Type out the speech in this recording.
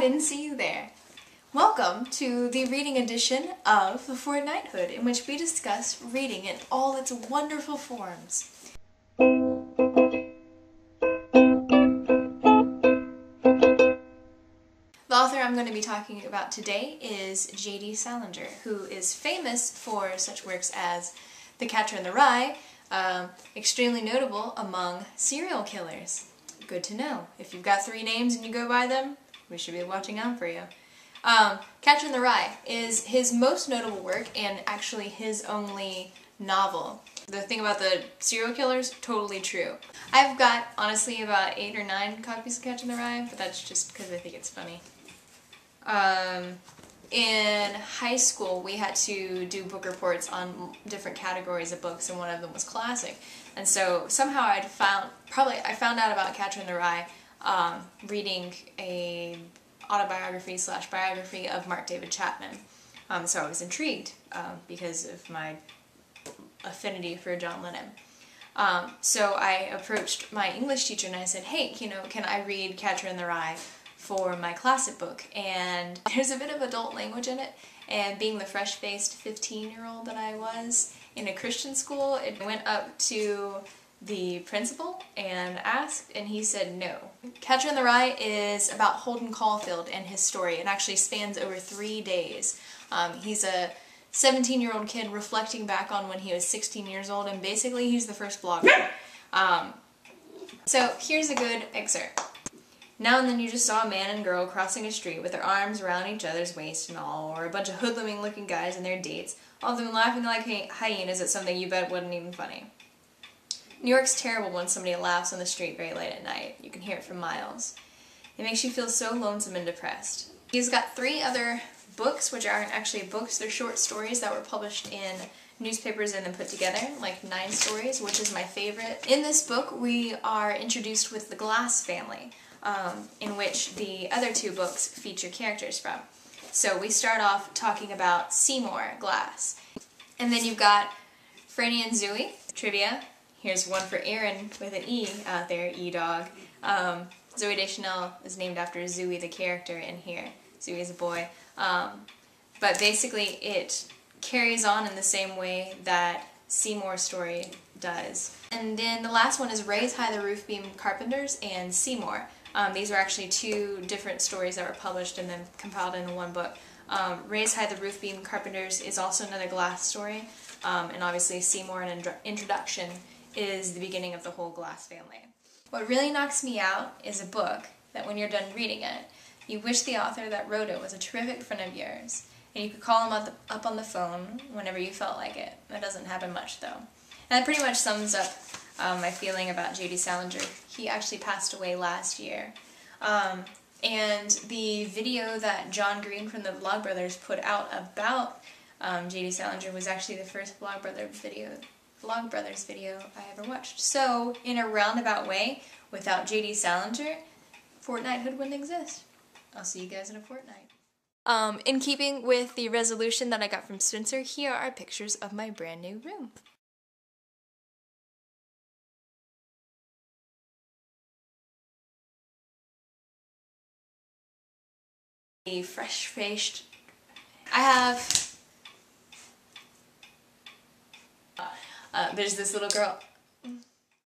didn't see you there. Welcome to the reading edition of The Fortnighthood, in which we discuss reading in all its wonderful forms. The author I'm going to be talking about today is J.D. Salinger, who is famous for such works as The Catcher in the Rye, extremely notable among serial killers. Good to know. If you've got three names and you go by them, we should be watching out for you. Catcher in the Rye is his most notable work and actually his only novel. The thing about the serial killers, totally true. I've got, honestly, about 8 or 9 copies of Catcher in the Rye, but that's just because I think it's funny. In high school, we had to do book reports on different categories of books, and one of them was classic. And so somehow I found out about Catcher in the Rye reading a autobiography/biography of Mark David Chapman. So I was intrigued because of my affinity for John Lennon. So I approached my English teacher and I said, hey, can I read Catcher in the Rye for my classic book? And there's a bit of adult language in it, and being the fresh-faced 15-year-old that I was in a Christian school, it went up to the principal and asked, and he said no. Catcher in the Rye is about Holden Caulfield and his story. It actually spans over 3 days. He's a 17-year-old kid reflecting back on when he was 16 years old, and basically he's the first blogger. So here's a good excerpt. Now and then you just saw a man and girl crossing a street with their arms around each other's waist and all, or a bunch of hoodluming looking guys and their dates, all of them laughing like hyenas at something you bet wasn't even funny. New York's terrible when somebody laughs on the street very late at night. You can hear it for miles. It makes you feel so lonesome and depressed. He's got 3 other books, which aren't actually books, they're short stories that were published in newspapers and then put together, like 9 stories, which is my favorite. In this book, we are introduced with the Glass family, in which the other 2 books feature characters from. So we start off talking about Seymour Glass. And then you've got Franny and Zooey, trivia. Here's one for Aaron with an E out there, E-Dog. Zooey Deschanel is named after Zooey the character in here. Zooey is a boy. But basically it carries on in the same way that Seymour's story does. And then the last one is Raise High the Roof Beam Carpenters and Seymour. These are actually 2 different stories that were published and then compiled into one book. Raise High the Roof Beam Carpenters is also another Glass story, and obviously Seymour, an introduction, is the beginning of the whole Glass family. What really knocks me out is a book that when you're done reading it, you wish the author that wrote it was a terrific friend of yours, and you could call him up on the phone whenever you felt like it. That doesn't happen much, though. And that pretty much sums up my feeling about J.D. Salinger. He actually passed away last year. And the video that John Green from the Vlogbrothers put out about J.D. Salinger was actually the first Vlogbrothers video I ever watched. So, in a roundabout way, without J.D. Salinger, Fortnighthood wouldn't exist. I'll see you guys in a fortnight. In keeping with the resolution that I got from Spencer, here are pictures of my brand new room. The fresh-faced. I have. There's this little girl.